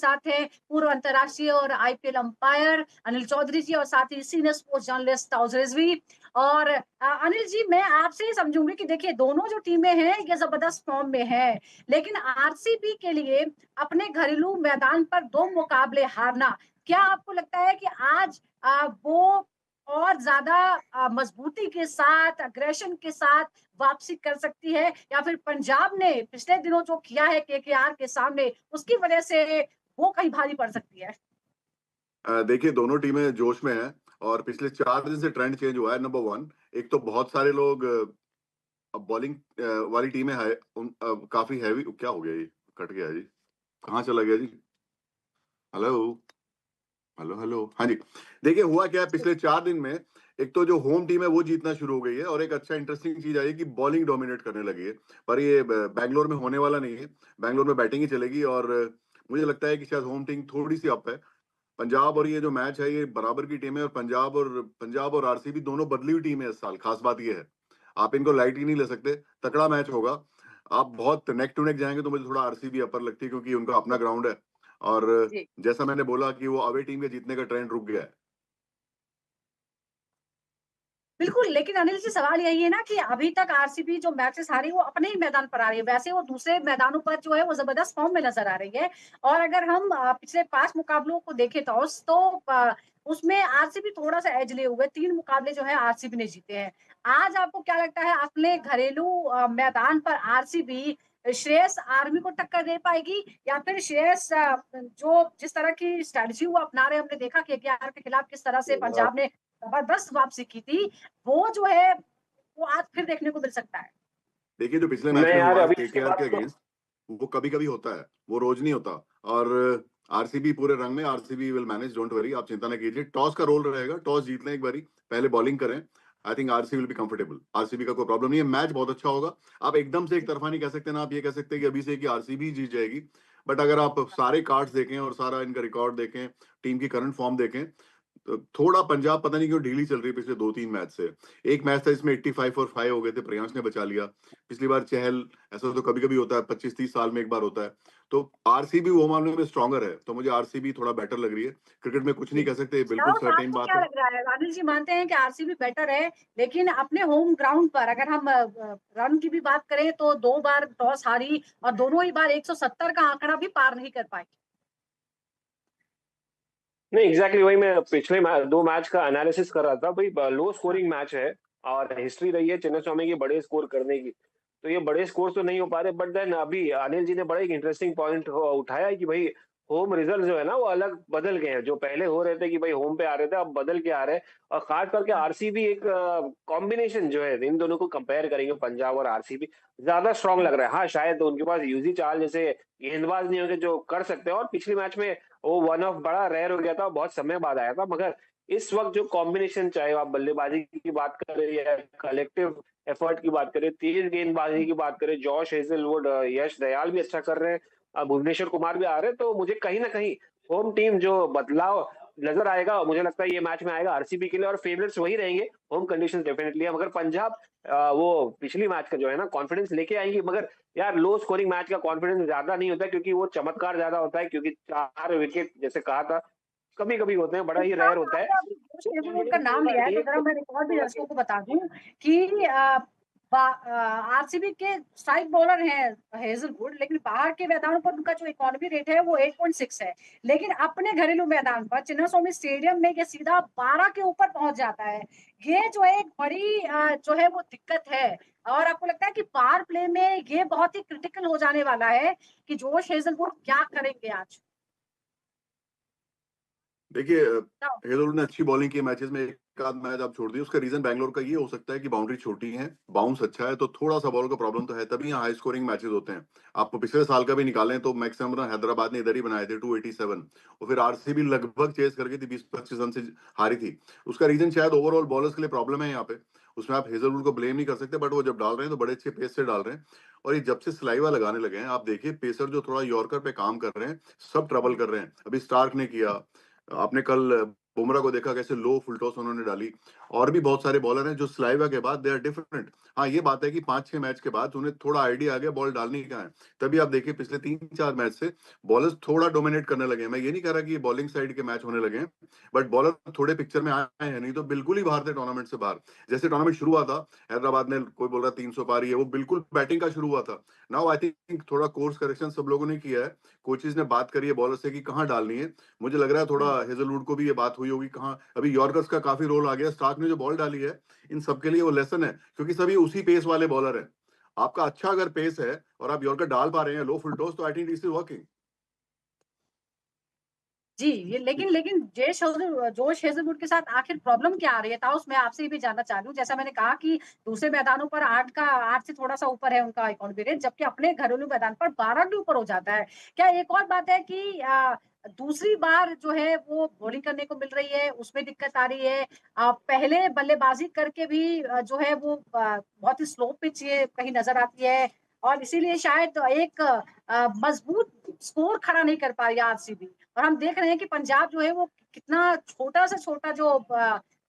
साथ हैं पूर्व अंतर्राष्ट्रीय और आईपीएल अंपायर अनिल चौधरी जी और साथ ही सीनियर स्पोर्ट्स जर्नलिस्ट ताऊज रिजवी। और अनिल जी, मैं आपसे ही समझूंगी कि देखिए दोनों जो टीमें हैं ये जबरदस्त फॉर्म में है, लेकिन आरसीबी के लिए अपने घरेलू मैदान पर 2 मुकाबले हारना, क्या आपको लगता है कि आज वो और ज्यादा मजबूती के साथ, अग्रेशन के साथ वापसी कर सकती है, या फिर पंजाब ने पिछले दिनों जो किया है केकेआर के सामने उसकी वजह से वो कहीं भारी पड़ सकती है? देखिए दोनों टीमें जोश में हैं और पिछले 4 दिन से ट्रेंड चेंज हुआ है। नंबर 1, एक तो बहुत सारे लोग अब बॉलिंग वाली टीमें है काफी हैवी। क्या हो गया ये? कट गया जी। कहाँ चला गया जी? Hello, hello, hello. हाँ जी। देखिए हुआ क्या है पिछले 4 दिन में, एक तो जो होम टीम है वो जीतना शुरू हो गई है और एक अच्छा इंटरेस्टिंग चीज़ आई है कि बॉलिंग डोमिनेट करने लगी है। पर ये ब बैंगलोर में होने वाला नहीं है। बैंगलोर में बैटिंग ही चलेगी और मुझे लगता है कि शायद होम टीम थोड़ी-सी अप है। पंजाब और ये जो मैच है ये बराबर की टीम है और पंजाब और आरसीबी दोनों बदली हुई टीम है इस साल। खास बात ये है। आप इनको लाइट ही नहीं ले सकते। तगड़ा मैच होगा। आप बहुत नेक टू नेक जाएँगे तो मुझे थोड़ा आरसीबी अपर लगती है क्योंकि उनका अपना ग्राउंड है और जी। जैसा मैंने बोला कि वो अवे टीम के जीतने का ट्रेंड रुक गया है। बिल्कुल, लेकिन अनिल जी सवाल यही है ना कि अभी तक आरसीबी जो मैचेस हारी वो अपने ही मैदान पर आ रही है। वैसे वो दूसरे मैदानों पर जो है वो ज़बरदस्त फ़ॉर्म में नज़र आ रही है। और अगर हम पिछले 5 मुकाबलों को देखें तो उसमें आरसीबी थोड़ा-सा एज लिए हुए 3 मुकाबले जो है आरसीबी ने जीते हैं। आज आपको क्या लगता है अपने घरेलू मैदान पर आरसीबी श्रेयस आर्मी को टक्कर दे पाएगी, या फिर श्रेयस जो जिस तरह की स्ट्रैटेजी वो अपना रहे हैं, हमने देखा केकेआर के खिलाफ किस तरह से पंजाब ने जबरदस्त वापसी की थी, वो जो है वो आज फिर देखने को मिल सकता है। देखिए जो पिछले मैच नहीं में यार, हुआ अभी इसके केकेआर बाद के तो अगेंस्ट, वो कभी-कभी होता है, वो रोज नहीं होता। और आरसीबी पूरे रंग में, RCB will manage, don't worry, आप चिंता ना कीजिए। टॉस का रोल रहेगा, टॉस जीत लें एक बारी, पहले बॉलिंग करें। I think RCB will be comfortable. RCB का कोई प्रॉब्लम नहीं है, मैच बहुत अच्छा होगा। आप एकदम से एक तरफा नहीं कह सकते ना, आप ये कह सकते हैं कि अभी से कि आरसीबी जीत जाएगी। बट अगर आप सारे कार्ड्स देखें और सारा इनका रिकॉर्ड देखें, टीम की करंट फॉर्म देखें, तो थोड़ा पंजाब पता नहीं क्यों ढीली चल रही है पिछले 2-3 मैच से। एक मैच था इसमें 85 और 5 हो गए थे, प्रियांश ने बचा लिया। पिछली बार चहल, ऐसा तो कभी-कभी होता है, 25-30 साल में एक बार होता है। तो आरसीबी वो मामले में स्ट्रॉन्गर है, तो मुझे आरसीबी थोड़ा बेटर लग रही है। क्रिकेट में कुछ जी। नहीं कह सकते, ये बिल्कुल स्टार्स सर्टेन आपको बात क्या है। लग रहा है? अनिल जी मानते हैं कि आरसीबी बेटर है, लेकिन अपने होम ग्राउंड पर अगर हम रन की भी बात करें तो 2 बार टॉस हारी और दोनों ही बार 170 का आंकड़ा भी पार नहीं कर पाई। नहीं, एग्जैक्टली वही मैं पिछले 2 मैच का एनालिसिस कर रहा था भाई। लो हाँ, स्कोरिंग मैच है और हिस्ट्री रही है चिन्नास्वामी की बड़े स्कोर करने की। तो ये बड़े स्कोर तो नहीं हो पा रहे, बट देन अभी अनिल जी ने बड़ा एक इंटरेस्टिंग पॉइंट उठाया है कि भाई होम रिजल्ट जो है ना वो अलग बदल गए हैं। जो पहले हो रहे थे कि भाई होम पे आ रहे थे, अब बदल के आ रहे हैं। और खास करके हाँ, आरसीबी एक कॉम्बिनेशन जो है, इन दोनों को कंपेयर करेंगे पंजाब और आरसीबी, ज्यादा स्ट्रांग हाँ। लग रहा है। हाँ, शायद उनके पास यूजी चाल जैसे गेंदबाज नहीं होंगे जो कर सकते हैं, और पिछले मैच में वो वन ऑफ बड़ा रेयर हो गया था, बहुत समय बाद आया था। मगर इस वक्त जो कॉम्बिनेशन, चाहे आप बल्लेबाजी की बात करें या कलेक्टिव एफर्ट की बात करें, तेज गेंदबाजी की बात करें, जॉश हेजलवुड, यश दयाल भी अच्छा कर रहे हैं, भुवनेश्वर कुमार भी आ रहे हैं, तो मुझे कहीं ना कहीं होम टीम जो बदलाव नजर आएगा, मुझे लगता है ये मैच में आएगा आरसीबी के लिए। और फेवरेट्स वही रहेंगे, होम कंडीशन डेफिनेटली है। मगर पंजाब वो पिछली मैच का जो है ना कॉन्फिडेंस लेके आएंगी। मगर यार लो स्कोरिंग मैच का कॉन्फिडेंस ज्यादा नहीं होता है, क्योंकि वो चमत्कार ज्यादा होता है, क्योंकि 4 विकेट जैसे कहा था कभी कभी होते हैं, बड़ा ही रेयर होता है। आपने अभी जोश तो हेजलवुड का कॉन्फिडेंस नाम होगा लिया है, तो एक जरा मैं रिकॉर्ड भी होगा दर्शकों को बता दूं कि आरसीबी के स्ट्राइक बॉलर हैं हेजलवुड, लेकिन बाहर के मैदानों पर उनका जो इकोनॉमी रेट है वो 8.6 है, लेकिन अपने घरेलू मैदान पर चिन्नास्वामी स्टेडियम में ये सीधा 12 के ऊपर पहुंच जाता है। ये जो है एक बड़ी जो है वो दिक्कत है। और आपको लगता है कि पावर प्ले में ये बहुत ही क्रिटिकल हो जाने वाला है कि जोश हेजलवुड क्या करेंगे आज? देखिए हेजलवुड ने अच्छी बॉलिंग की मैचेस में, एक आध मैच आप छोड़ दिए। उसका रीजन बैंगलोर का ये हो सकता है कि बाउंड्री छोटी है, बाउंस अच्छा है, तो थोड़ा सा बॉल का प्रॉब्लम तो है, तभी यहाँ हाई स्कोरिंग मैचेस होते हैं। आपको पिछले साल का भी निकालें तो मैक्सिमम रन हैदराबाद ने इधर ही बनाए थे, 287। और फिर आरसीबी लगभग चेस करके थी, 20-25 रन से हारी थी। उसका रीजन शायद ओवरऑल बॉलर्स के लिए प्रॉब्लम है यहाँ पे। उसमें आप हेजलवुड को ब्लेम नहीं कर सकते, बट वो जब डाल रहे हैं तो बड़े अच्छे पेस से डाल रहे हैं। और ये जब से स्लाइवा लगाने लगे हैं, आप देखिए पेसर जो थोड़ा यॉर्कर पे काम कर रहे हैं, सब ट्रबल कर रहे हैं। अभी स्टार्क ने किया, आपने कल बुमराह को देखा कैसे लो फुल टॉस उन्होंने डाली। और भी बहुत सारे बॉलर हैं जो स्लाइवा के बाद दे आर डिफरेंट। हाँ, ये बात है कि 5-6 मैच के बाद उन्हें थोड़ा आइडिया आ गया बॉल डालने का है। तभी आप देखिए पिछले 3-4 मैच से बॉलर्स थोड़ा डोमिनेट करने लगे हैं। मैं ये नहीं कह रहा कि ये बॉलिंग साइड के मैच होने लगे हैं, बट बॉलर थोड़े पिक्चर में आए हैं, नहीं तो बिल्कुल ही बाहर थे टूर्नामेंट से बाहर। जैसे टूर्नामेंट शुरू हुआ था, हैदराबाद ने कोई बोल रहा 300 पार ही है, वो बिल्कुल बैटिंग का शुरू हुआ था। नाउ आई थिंक थोड़ा कोर्स करेक्शन सब लोगों ने किया है। कोचेस ने बात करी है बॉलर से कि कहाँ डालनी है। मुझे लग रहा है थोड़ा हेजलवुड को भी ये बात हुई होगी कहाँ अभी यॉर्कर्स का काफी रोल आ गया। स्टार्क ने जो बॉल डाली है इन सबके लिए वो लेसन है, क्योंकि सभी उसी पेस वाले बॉलर हैं। आपका अच्छा अगर पेस है और आप यॉर्कर डाल पा रहे हैं लो फुल टॉस, तो I think this is working. जी, ये लेकिन जोश हेज़लवुड के साथ आखिर प्रॉब्लम क्या आ रही है? ताऊस, मैं आपसे ये भी जानना चाह रही हूँ। जैसा मैंने कहा कि दूसरे मैदानों पर 8 से थोड़ा-सा ऊपर है उनका कॉन्फिडेंस, जबकि अपने घरेलू मैदान पर 12 के ऊपर हो जाता है। क्या एक और बात है कि दूसरी बार जो है वो बॉलिंग करने को मिल रही है, उसमें दिक्कत आ रही है। पहले बल्लेबाज़ी करके भी जो है वो बहुत ही स्लो पिच ये कहीं नज़र आती है और इसीलिए शायद एक मज़बूत स्कोर खड़ा नहीं कर पा रही है आरसीबी। और हम देख रहे हैं कि पंजाब जो है वो कितना छोटा से छोटा जो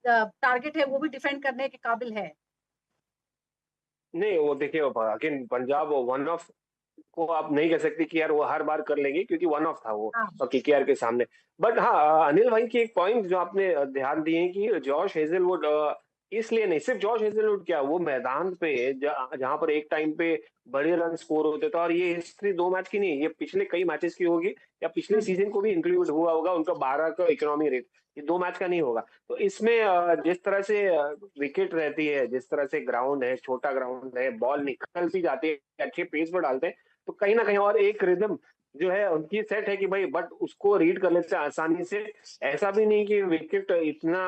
टारगेट है वो भी डिफेंड करने के काबिल है। नहीं, वो देखिए अगेन पंजाब वन ऑफ को आप नहीं कह सकते कि यार वो हर बार कर लेंगे, क्योंकि वन ऑफ था वो हाँ। केकेआर के सामने। बट हाँ, अनिल भाई की एक पॉइंट जो आपने ध्यान दिए कि जॉश हेजलवुड इसलिए नहीं, सिर्फ जॉश हेजलवुड क्या, वो मैदान पे जहां पर एक टाइम पे बड़े रन स्कोर होते थे, और ये हिस्ट्री 2 मैच की नहीं, ये पिछले कई मैचेस की होगी, या पिछले हुँ, सीजन को भी इंक्लूड हुआ होगा उनका 12 का इकोनॉमी रेट। ये 2 मैच का नहीं होगा। तो इसमें जिस तरह से विकेट रहती है, जिस तरह से ग्राउंड है, छोटा ग्राउंड है, बॉल निकल सी जाती है, अच्छे पेस पर डालते हैं, तो कहीं ना कहीं और एक रिदम जो है उनकी सेट है कि भाई, बट उसको रीड कर लेते हैं आसानी से। ऐसा भी नहीं कि विकेट इतना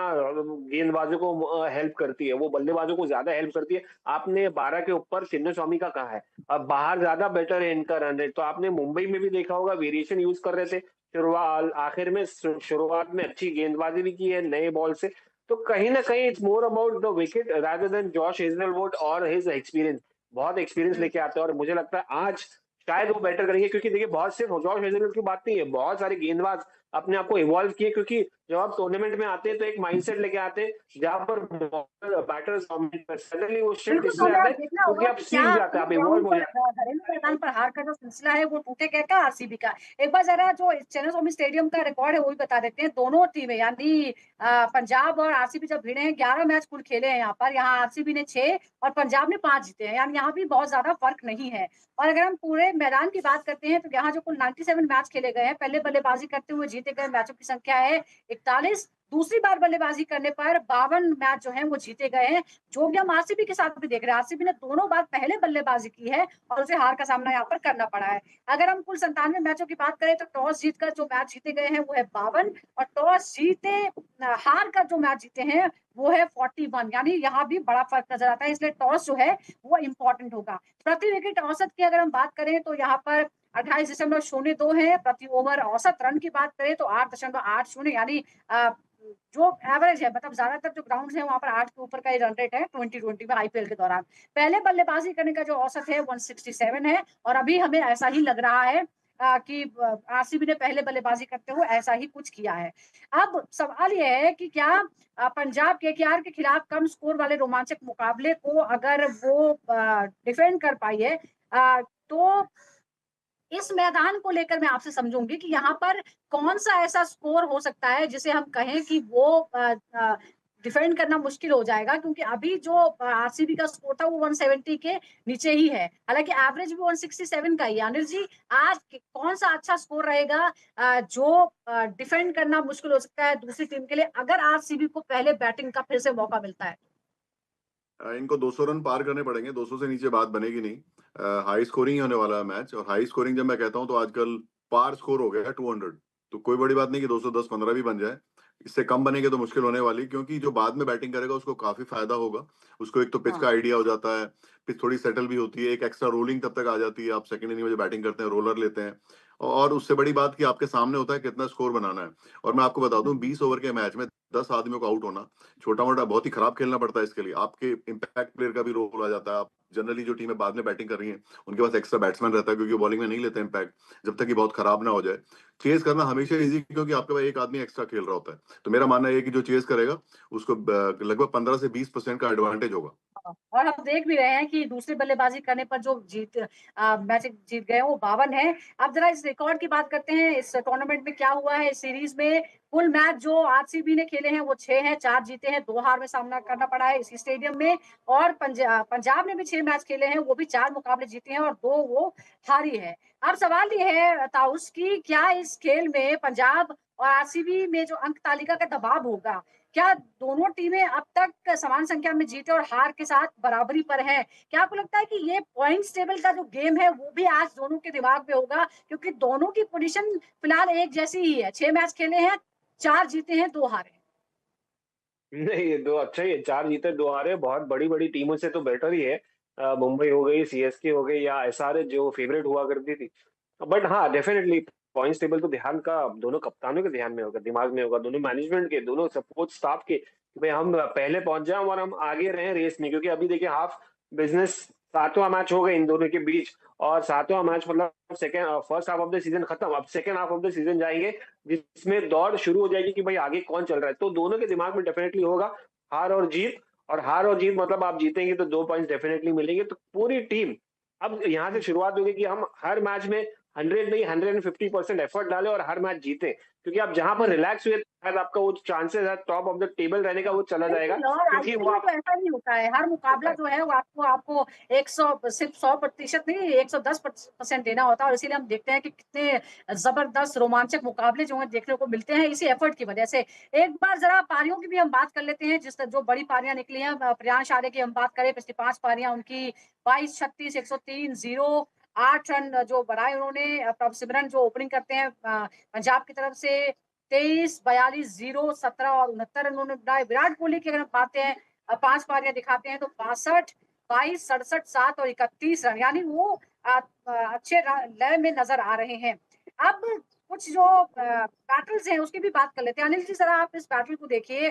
गेंदबाजों को हेल्प करती है, वो बल्लेबाजों को ज्यादा हेल्प करती है। आपने 12 के ऊपर चिन्नस्वामी का कहा है, अब बाहर ज्यादा बेटर है इनका रन रेट। तो आपने मुंबई में भी देखा होगा, वेरिएशन यूज कर रहे थे शुरुआत आखिर में, शुरुआत में अच्छी गेंदबाजी भी की है नए बॉल से। तो कहीं ना कहीं it's more about the wicket rather than Josh Hazlewood और हिज एक्सपीरियंस। बहुत एक्सपीरियंस हुँ। लेके आते हैं, और मुझे लगता है आज शायद वो बेटर करेंगे, क्योंकि देखिए बहुत सिर्फ जॉश हेजलवुड की बात नहीं है, बहुत सारे गेंदबाज अपने आप को इवॉल्व किए, क्योंकि जब आप टूर्नामेंट में आते हैं तो एक माइंडसेट लेके आते हैं जहां पर बैटर्स डोमिनेट कर, सडनली वो शिफ्ट बिल्कुल, तो इसलिए हमें आता अब है देखना क्योंकि होगा आप कि क्या सीख जाते हैं, एक आप ग्राउंड इवॉल्व हो पर जाते घरेलू मैदान पर हार का जो सिलसिला है वो टूटेगा क्या आरसीबी का? एक बार ज़रा जो चिन्नास्वामी स्टेडियम का रिकॉर्ड है वो भी बता देते हैं। दोनों टीमें यानी पंजाब और आरसीबी जब भिड़े हैं 11 मैच कुल खेले हैं यहाँ पर। यहाँ आरसीबी ने 6 और पंजाब ने 5 जीते हैं, यानी यहाँ भी बहुत ज़्यादा फ़र्क नहीं है। और अगर हम पूरे मैदान की बात करते हैं तो यहाँ जो कुल 97 मैच खेले गए हैं, पहले बल्लेबाज़ी करते हुए जीते गए मैचों की संख्या है 41, दूसरी बार बल्लेबाज़ी करने पर 52 मैच जो हैं वो जीते गए हैं। जो भी हम आरसीबी के साथ भी देख रहे हैं, आरसीबी ने दोनों बार पहले बल्लेबाजी की है और उसे हार का सामना यहाँ पर करना पड़ा है। अगर हम कुल 97 मैचों की बात करें तो टॉस जीतकर जो मैच जीते गए हैं वो है 52 और टॉस जीते हार कर जो मैच जीते हैं वो है 41, यानी यहाँ भी बड़ा फ़र्क नज़र आता है, इसलिए टॉस जो है वो इम्पोर्टेंट होगा। प्रति विकेट औसत की अगर हम बात करें तो यहाँ पर 28.02 है, प्रति ओवर औसत रन की बात करें तो 8.80, यानी जो एवरेज है, मतलब ज्यादातर जो ग्राउंड्स हैं वहां पर 8 के ऊपर का ही रन रेट है 2020 में आईपीएल के दौरान। पहले बल्लेबाजी करने का जो औसत है 167 है और अभी हमें ऐसा ही लग रहा है कि आरसीबी ने पहले बल्लेबाजी करते हुए ऐसा ही कुछ किया है। अब सवाल ये है कि क्या पंजाब केकेआर के खिलाफ कम स्कोर वाले रोमांचक मुकाबले को अगर वो डिफेंड कर पाई है तो इस मैदान को लेकर मैं आपसे समझूंगी कि यहाँ पर कौन-सा ऐसा स्कोर हो सकता है जिसे हम कहें कि वो डिफेंड करना मुश्किल हो जाएगा, क्योंकि अभी जो आरसीबी का स्कोर था वो 170 के नीचे ही है। हालाँकि एवरेज भी 167 का ही है। अनिल जी, आज कौन-सा अच्छा स्कोर रहेगा जो डिफेंड करना मुश्किल हो सकता है दूसरी टीम के लिए अगर आरसीबी को पहले बैटिंग का फिर से मौका मिलता है? इनको 200 रन पार करने पड़ेंगे, 200 से नीचे बात बनेगी नहीं। हाई स्कोरिंग ही होने वाला है मैच, और हाई स्कोरिंग जब मैं कहता हूँ तो आजकल पार स्कोर हो गया है 200। तो कोई बड़ी बात नहीं कि 210-15 भी बन जाए। इससे कम बनेंगे तो मुश्किल होने वाली, क्योंकि जो बाद में बैटिंग करेगा उसको काफी फायदा होगा। उसको एक तो पिच हाँ। का आइडिया हो जाता है, पिच थोड़ी सेटल भी होती है, एक एक्स्ट्रा रोलिंग तब तक आ जाती है। आप सेकंड इनिंग में जो बैटिंग करते हैं रोलर लेते हैं, और उससे बड़ी बात कि आपके सामने होता है कितना स्कोर बनाना है। और मैं आपको बता दूं, 20 ओवर के मैच में 10 आदमियों को आउट होना छोटा मोटा बहुत ही खराब खेलना पड़ता है। इसके लिए आपके इम्पैक्ट प्लेयर का भी रोल आ जाता है। आप जनरली जो टीमें बाद में बैटिंग कर रही हैं उनके पास एक्स्ट्रा बैट्समैन रहता है, क्योंकि बॉलिंग में नहीं लेते इम्पैक्ट जब तक कि बहुत खराब ना हो जाए। चेस करना हमेशा इजी, क्योंकि आपके पास एक आदमी एक्स्ट्रा खेल रहा होता है। तो मेरा मानना है कि जो चेस करेगा उसको लगभग 15 से 20% का एडवांटेज होगा। और हम देख भी रहे हैं कि दूसरी बल्लेबाजी करने पर जो मैच जीत गए हैं वो 52 है। अब जरा इस रिकॉर्ड की बात करते हैं, इस टूर्नामेंट में क्या हुआ है इस सीरीज में। कुल मैच जो आरसीबी ने खेले हैं वो 6 हैं, 4 जीते हैं, 2 हार में सामना करना पड़ा है इसी स्टेडियम में। और पंजाब ने भी 6 मैच खेले हैं, वो भी 4 मुकाबले जीते हैं और 2 वो हारी है। अब सवाल ये है ताउस की, क्या इस खेल में पंजाब और आरसीबी में जो अंक तालिका का दबाव होगा, क्या दोनों टीमें अब तक समान संख्या में जीते और हार के साथ बराबरी पर हैं? क्या आपको लगता है कि ये पॉइंट्स टेबल का जो गेम है वो भी आज दोनों के दिमाग में होगा? क्योंकि दोनों की पोजीशन फिलहाल एक जैसी ही है, 6 मैच खेले हैं, 4 जीते हैं, 2 हारे हैं। नहीं, ये 2 अच्छा ही है, 4 जीते 2 हारे, बहुत बड़ी-बड़ी टीमों से तो बेटर ही है। मुंबई हो गई, सीएसके हो गई या एसआरएच जो फेवरेट हुआ करती थी। बट हाँ, डेफिनिटली पॉइंट्स टेबल तो ध्यान का दोनों कप्तानों के ध्यान में होगा, दिमाग में होगा, दोनों मैनेजमेंट के, दोनों सपोर्ट स्टाफ के, कि भाई हम पहले पहुंच जाएं और हम आगे रहें रेस में। क्योंकि अभी देखिए हाफ बिजनेस 7वां मैच हो गया इन दोनों के बीच, और 7वां मैच मतलब second first half of the season खत्म, अब second half of the season जाएंगे जिसमें दौड़ शुरू हो जाएगी कि भाई आगे कौन चल रहा है। तो दोनों के दिमाग में डेफिनेटली होगा हार और जीत, और हार और जीत मतलब आप जीतेंगे तो 2 पॉइंट्स डेफिनेटली मिलेंगे। तो पूरी टीम अब यहाँ से शुरुआत होगी कि हम हर मैच में 100 नहीं 150% एफर्ट डालें और हर मैच जीतें। क्योंकि आप जहां पर रिलैक्स हुए शायद आपका वो चांसेस है टॉप ऑफ द टेबल रहने का वो चला जाएगा, बिल्कुल, और क्योंकि आईपीएल वो में आप तो ऐसा नहीं होता है। हर मुकाबला जो है वो आपको आपको 100 सिर्फ 100% नहीं 110% देना होता है, और इसीलिए हम देखते हैं कि कितने ज़बरदस्त रोमांचक मुकाबले जो हैं देखने को मिलते हैं इसी एफर्ट की वजह से। एक बार ज़रा पारियों की भी हम बात कर लेते हैं, जिस जो बड़ी पारियाँ निकली हैं। प्रियांश आर्य की हम बात करें, पिछली 5 पारियाँ उनकी 22, 36, 103, 0, 8 रन जो बनाए उन्होंने। प्रभ सिमरन जो ओपनिंग करते हैं पंजाब की तरफ से 23, 42, 0, 17 और 69 रन उन्होंने बनाए। विराट कोहली की अगर हम बात हैं 5 पारियां दिखाते हैं तो 62, 22, 67, 7 और 31 रन, यानी वो अच्छे लय में नजर आ रहे हैं। अब कुछ जो बैटल्स हैं उसकी भी बात कर लेते हैं। अनिल जी जरा आप इस बैटल को देखिए।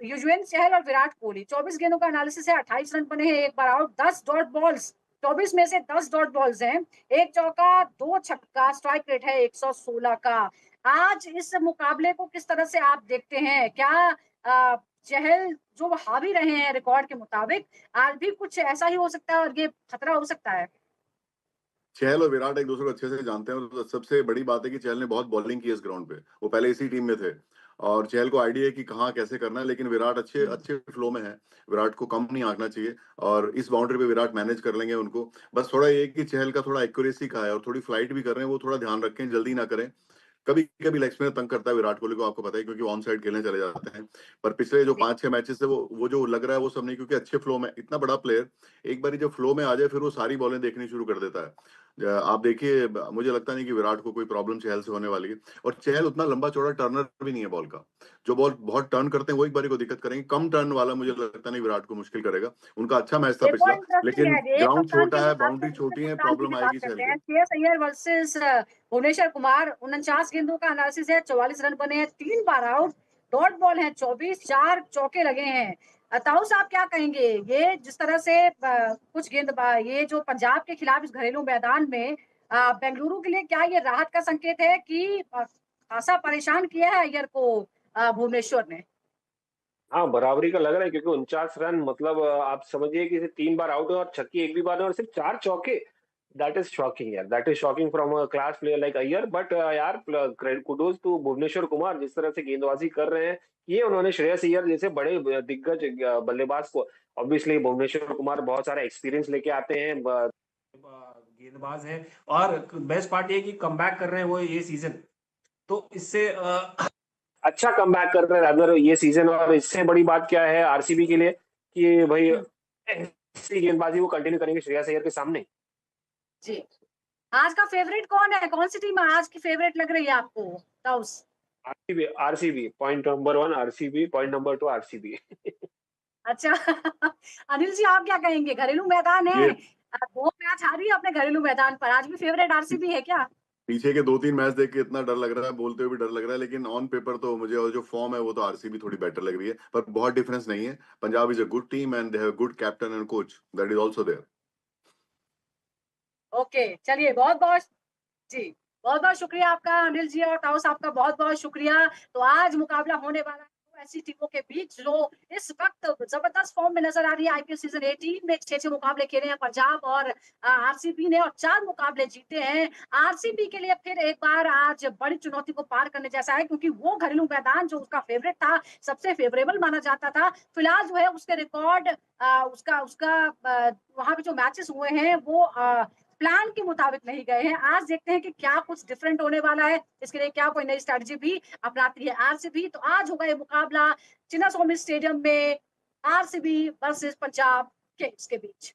युजवेंद्र चहल और विराट कोहली, 24 गेंदों का एनालिसिस है, 28 रन बने हैं, एक बार आउट, 10 डॉट बॉल्स, 24 में से 10 डॉट बॉल्स हैं, एक चौका, 2 छक्का, स्ट्राइक रेट है 116 का। आज इस मुकाबले को किस तरह से आप देखते हैं? क्या चहल जो हावी रहे हैं रिकॉर्ड के मुताबिक, आज भी कुछ ऐसा ही हो सकता है और ये खतरा हो सकता है? चहल और विराट एक दूसरे को अच्छे से जानते हैं, और सबसे बड़ी बात है कि चहल ने बहुत बॉलिंग की इस ग्राउंड पे, वो पहले इसी टीम में थे और चहल को आइडिया है कि कहाँ कैसे करना है। लेकिन विराट अच्छे अच्छे फ्लो में है, विराट को कम नहीं आंकना चाहिए, और इस बाउंड्री पे विराट मैनेज कर लेंगे उनको। बस थोड़ा ये है कि चहल का थोड़ा एक्यूरेसी का है और थोड़ी फ्लाइट भी कर रहे हैं, वो थोड़ा ध्यान रखें, जल्दी ना करें। कभी-कभी लेग स्पिनर तंग करता है विराट कोहली को, आपको पता है, क्योंकि ऑन साइड खेलने चले जाते हैं। पर पिछले जो जी। 5-6 मैचेस से वो जो लग रहा है वो सब नहीं, क्योंकि अच्छे फ्लो में इतना बड़ा प्लेयर एक बारी जब फ्लो में आ जाए फिर वो सारी बॉलें देखनी शुरू कर देता है। आप देखिए, मुझे लगता नहीं कि विराट को कोई प्रॉब्लम चहल से होने वाली है, और चहल उतना लंबा-चौड़ा टर्नर भी नहीं है बॉल का। जो बॉल बहुत टर्न करते हैं वो एक बारी को दिक्कत करेंगे, कम टर्न वाला मुझे लगता नहीं विराट को मुश्किल करेगा। उनका अच्छा मैच था एक और पिछला, इंटरेस्टिंग लेकिन है, एक ग्राउंड कप्तान की छोटा अगर है, बात बाउंड्री करें, दूसरे छोटी है, कप्तान की भी प्रॉब्लम बात आएगी चहल करते हैं। को। श्रेयस अय्यर वर्सेस भुवनेश्वर कुमार, 49 गेंदों का एनालिसिस है, 44 रन बने हैं, 3 बार आउट, डॉट बॉल है 24, 4 चौके लगे हैं। ताऊस आप क्या कहेंगे? ये जिस तरह से कुछ ये जो पंजाब के खिलाफ इस घरेलू मैदान में बेंगलुरु के लिए क्या ये राहत का संकेत है कि खासा परेशान किया है अय्यर को भुवनेश्वर ने? हाँ, बराबरी का लग रहा है, क्योंकि 49 रन मतलब आप समझिए कि 3 बार आउट है और छक्के एक भी बार है और सिर्फ 4 चौके। दैट इज शॉकिंग यार, that is shocking from a class player like Iyer. But यार कुडोज टू भुवनेश्वर कुमार, जिस तरह से गेंदबाजी कर रहे हैं, ये उन्होंने श्रेयस अय्यर जैसे बड़े दिग्गज बल्लेबाज को, ऑब्वियसली भुवनेश्वर कुमार बहुत सारा एक्सपीरियंस लेके आते हैं, गेंदबाज है, और बेस्ट पार्ट ये कि कमबैक कर रहे हैं वो ये सीजन। तो इससे अच्छा कमबैक कर रहे हैं रादर ये सीजन। और इससे बड़ी बात क्या है आरसीबी के लिए कि भाई हुँ, ऐसी गेंदबाजी वो कंटिन्यू करेंगे श्रेयस अय्यर के सामने। जी। आज का फेवरेट कौन है? कौन सी टीम आज की फेवरेट लग रही है आपको, ताऊस? RCB, RCB point number 1, RCB point number 2, RCB. अच्छा। अनिल जी आप क्या कहेंगे? घरेलू मैदान है, ये 2 मैच हारी है अपने घरेलू मैदान पर, आज भी फेवरेट आरसीबी है क्या? पीछे के 2-3 मैच देख के इतना डर लग रहा है, बोलते हुए भी डर लग रहा है, लेकिन ऑन पेपर तो मुझे, और जो फॉर्म है वो तो आरसीबी थोड़ी बेटर लग रही है, पर बहुत डिफरेंस नहीं है। Punjab is a good team and they have good captain and coach that is also there. Okay, चलिए बहुत-बहुत जी। बहुत-बहुत शुक्रिया आपका अनिल जी और ताऊ साहब का बहुत-बहुत शुक्रिया। तो आज मुकाबला होने वाला है दो ऐसी टीमों के बीच जो इस वक़्त ज़बरदस्त फ़ॉर्म में नज़र आ रही है। आईपीएल सीज़न 18 में 6-6 मुकाबले खेले हैं पंजाब और आरसीबी ने और 4 मुकाबले जीते हैं। आरसीबी के लिए फिर एक बार आज बड़ी चुनौती को पार करने जैसा है क्योंकि वो घरेलू मैदान जो उसका फ़ेवरेट था, सबसे फ़ेवरेबल माना जाता था, फिलहाल जो है उसके रिकॉर्ड उसका उसका वहाँ पे जो मैचेस हुए हैं वो प्लान के मुताबिक नहीं गए हैं। आज देखते हैं कि क्या कुछ डिफरेंट होने वाला है, इसके लिए क्या कोई नई स्ट्रैटेजी भी अपनाती है आरसीबी। तो आज होगा ये मुकाबला चिन्नास्वामी स्टेडियम में आरसीबी वर्सेस पंजाब किंग्स के बीच।